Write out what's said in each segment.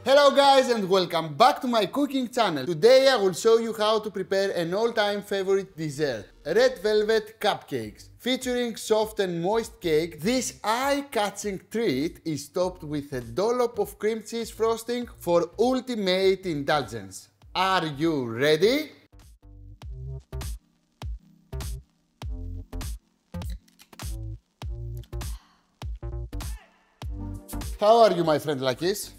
Hello guys and welcome back to my cooking channel. Today I will show you how to prepare an all-time favorite dessert, red velvet cupcakes. Featuring soft and moist cake, this eye-catching treat is topped with a dollop of cream cheese frosting for ultimate indulgence. Are you ready? How are you, my friend Akis?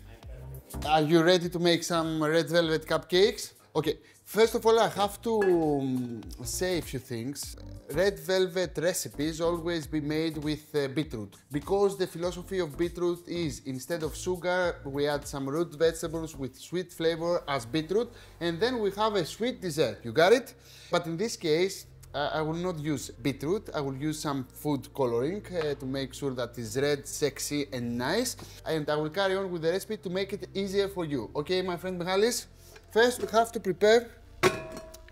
Are you ready to make some red velvet cupcakes? Okay, first of all I have to say a few things. Red velvet recipes always be made with beetroot, because the philosophy of beetroot is instead of sugar we add some root vegetables with sweet flavor as beetroot, and then we have a sweet dessert. You got it? But in this case I will not use beetroot, I will use some food coloring to make sure that it's red, sexy and nice. And I will carry on with the recipe to make it easier for you. Okay, my friend Mihalis? First we have to prepare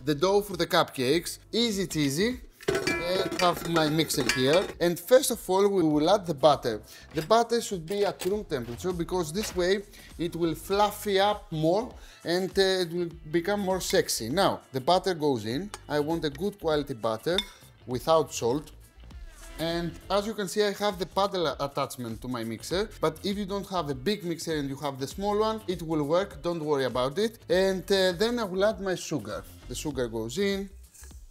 the dough for the cupcakes. Easy cheesy. I have my mixer here. And first of all we will add the butter. The butter should be at room temperature because this way it will fluffy up more and it will become more sexy. Now the butter goes in. I want a good quality butter without salt. And as you can see I have the paddle attachment to my mixer, but if you don't have a big mixer and you have the small one, it will work, don't worry about it. And then I will add my sugar. The sugar goes in.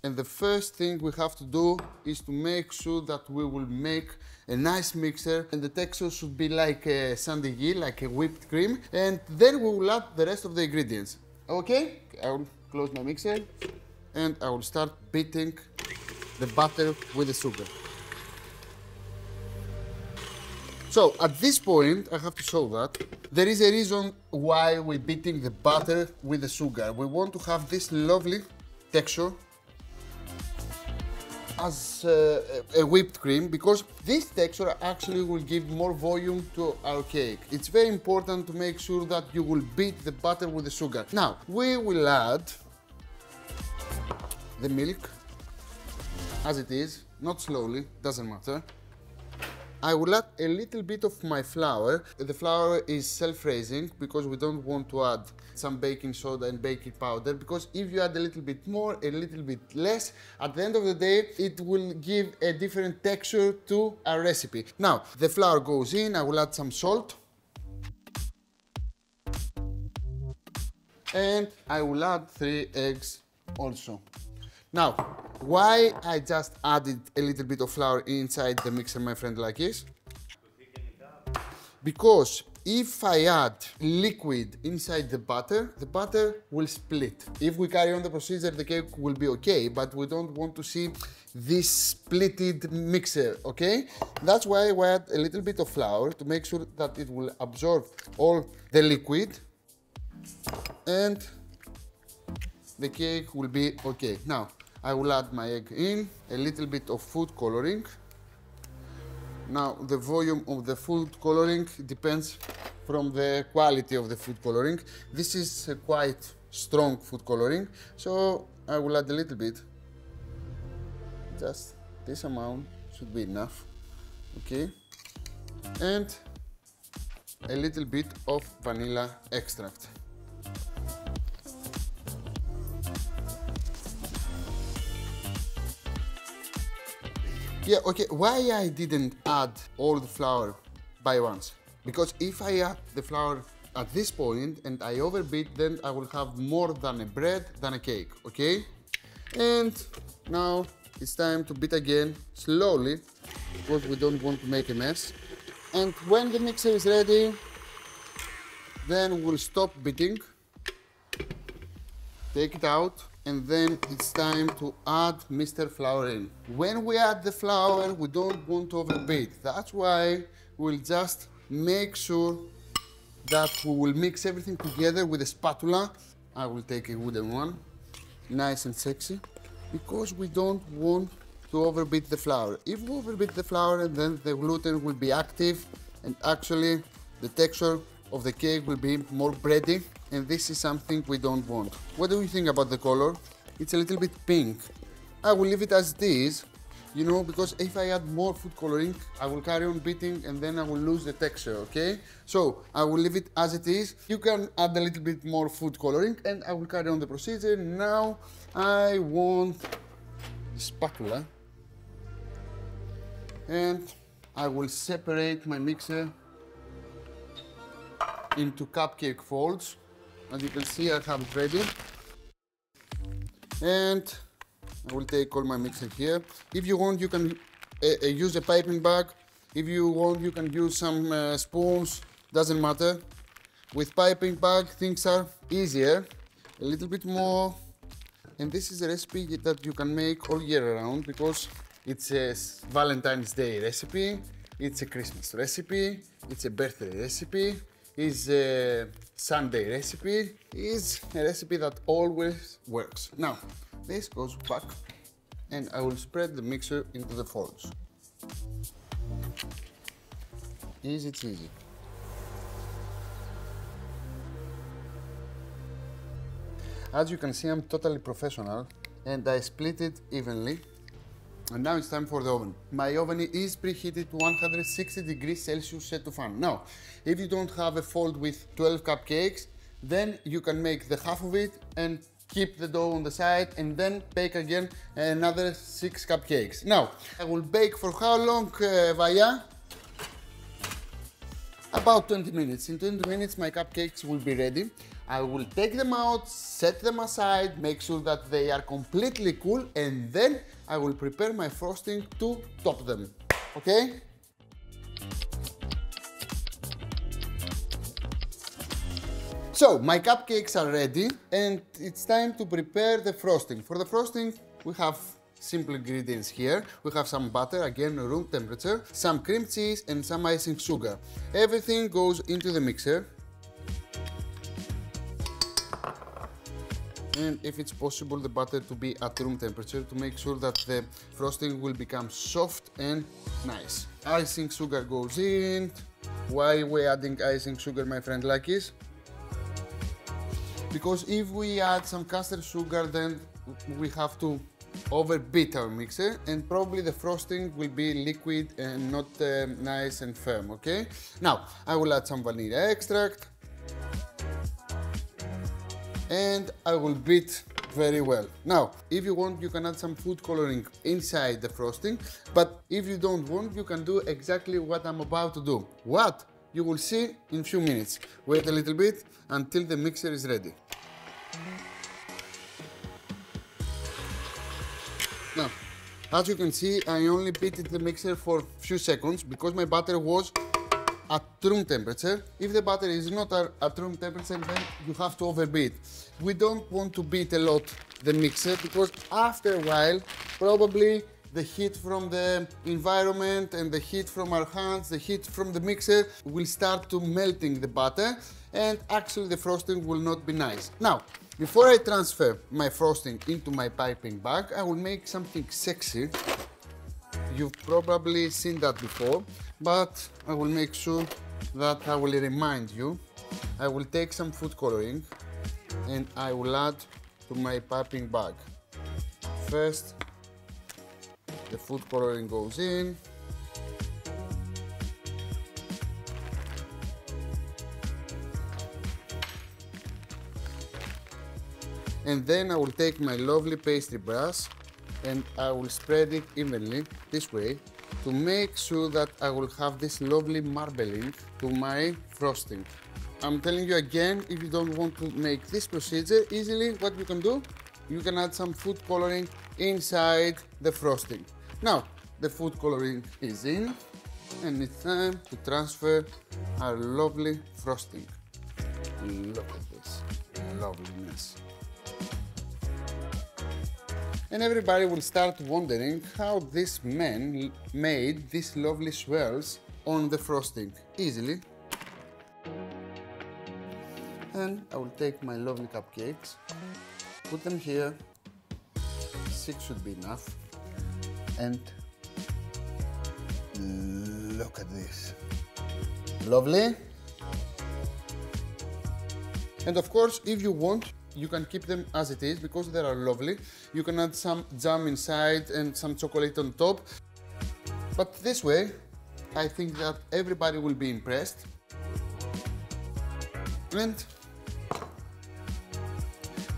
And the first thing we have to do is to make sure that we will make a nice mixer, and the texture should be like a chantilly, like a whipped cream, and then we will add the rest of the ingredients. Okay, I will close my mixer and I will start beating the butter with the sugar. So at this point I have to show that there is a reason why we're beating the butter with the sugar. We want to have this lovely texture as a whipped cream, because this texture actually will give more volume to our cake. It's very important to make sure that you will beat the butter with the sugar. Now we will add the milk as it is, not slowly, doesn't matter. I will add a little bit of my flour. The flour is self-raising because we don't want to add some baking soda and baking powder, because if you add a little bit more, a little bit less, at the end of the day it will give a different texture to our recipe. Now the flour goes in, I will add some salt and I will add 3 eggs also. Now, why I just added a little bit of flour inside the mixer, my friend, like this? Because if I add liquid inside the butter will split. If we carry on the procedure, the cake will be okay, but we don't want to see this splitted mixer, okay? That's why I add a little bit of flour to make sure that it will absorb all the liquid and the cake will be okay. Now, I will add my egg in, a little bit of food coloring. Now, the volume of the food coloring depends from the quality of the food coloring. This is a quite strong food coloring, so I will add a little bit. Just this amount should be enough, okay? And a little bit of vanilla extract. Yeah, okay, why I didn't add all the flour by once? Because if I add the flour at this point and I overbeat, then I will have more than a bread than a cake, okay? And now it's time to beat again, slowly, because we don't want to make a mess. And when the mixer is ready, then we'll stop beating, take it out, and then it's time to add Mr. Flour in. When we add the flour, we don't want to overbeat. That's why we'll just make sure that we will mix everything together with a spatula. I will take a wooden one, nice and sexy, because we don't want to overbeat the flour. If we overbeat the flour, then the gluten will be active and actually the texture of the cake will be more bready, and this is something we don't want. What do you think about the color? It's a little bit pink. I will leave it as it is, you know, because if I add more food coloring, I will carry on beating and then I will lose the texture, okay? So I will leave it as it is. You can add a little bit more food coloring and I will carry on the procedure. Now I want the spatula and I will separate my mixer into cupcake folds. As you can see, I have it ready. And I will take all my mixer here. If you want, you can use a piping bag. If you want, you can use some spoons, doesn't matter. With piping bag, things are easier, a little bit more. And this is a recipe that you can make all year round because it's a Valentine's Day recipe, it's a Christmas recipe, it's a birthday recipe, it's a Sunday recipe, it's a recipe that always works. Now, this goes back and I will spread the mixer into the folds. Easy cheesy. As you can see, I'm totally professional and I split it evenly. And now it's time for the oven. My oven is preheated to 160 degrees Celsius set to fan. Now, if you don't have a fold with 12 cupcakes, then you can make the half of it and keep the dough on the side and then bake again another 6 cupcakes. Now, I will bake for how long, Valia? About 20 minutes. In 20 minutes, my cupcakes will be ready. I will take them out, set them aside, make sure that they are completely cool, and then I will prepare my frosting to top them, okay? So, my cupcakes are ready, and it's time to prepare the frosting. For the frosting, we have simple ingredients here. We have some butter, again room temperature, some cream cheese, and some icing sugar. Everything goes into the mixer. And if it's possible, the butter to be at room temperature to make sure that the frosting will become soft and nice. Icing sugar goes in. Why we're adding icing sugar, my friend Akis? Because if we add some custard sugar, then we have to overbeat our mixer and probably the frosting will be liquid and not nice and firm, okay? Now, I will add some vanilla extract. And I will beat very well. Now, if you want, you can add some food coloring inside the frosting, but if you don't want, you can do exactly what I'm about to do. What? You will see in a few minutes. Wait a little bit until the mixer is ready. Now, as you can see, I only beat the mixer for a few seconds because my butter was at room temperature. If the butter is not at room temperature, then you have to overbeat. We don't want to beat a lot the mixer because after a while, probably the heat from the environment and the heat from our hands, the heat from the mixer will start to melting the butter and actually the frosting will not be nice. Now, before I transfer my frosting into my piping bag, I will make something sexy. You've probably seen that before, but I will make sure that I will remind you. I will take some food coloring and I will add to my piping bag. First, the food coloring goes in. And then I will take my lovely pastry brush and I will spread it evenly this way to make sure that I will have this lovely marbling to my frosting. I'm telling you again, if you don't want to make this procedure easily, what you can do, you can add some food coloring inside the frosting. Now, the food coloring is in and it's time to transfer our lovely frosting. Look at this loveliness. And everybody will start wondering how this man made these lovely swirls on the frosting easily. And I will take my lovely cupcakes, put them here, 6 should be enough, and look at this. Lovely. And of course, if you want, you can keep them as it is because they are lovely. You can add some jam inside and some chocolate on top. But this way, I think that everybody will be impressed. And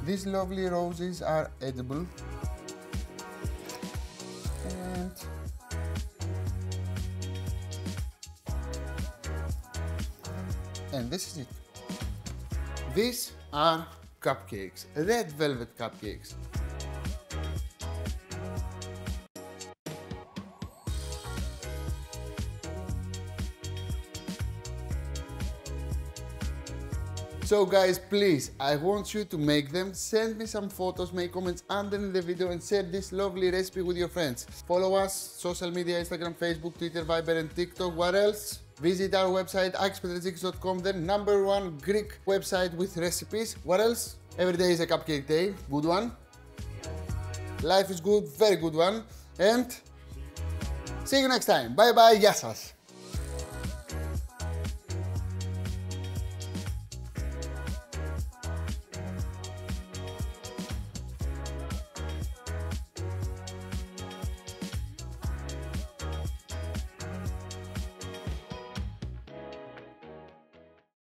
these lovely roses are edible. And this is it. These are cupcakes, red velvet cupcakes. So guys, please, I want you to make them. Send me some photos, make comments underneath the video and share this lovely recipe with your friends. Follow us, social media, Instagram, Facebook, Twitter, Viber and TikTok. What else? Visit our website, akispetretzikis.com, the #1 Greek website with recipes. What else? Every day is a cupcake day. Good one. Life is good, very good one. And see you next time. Bye bye, γεια σας.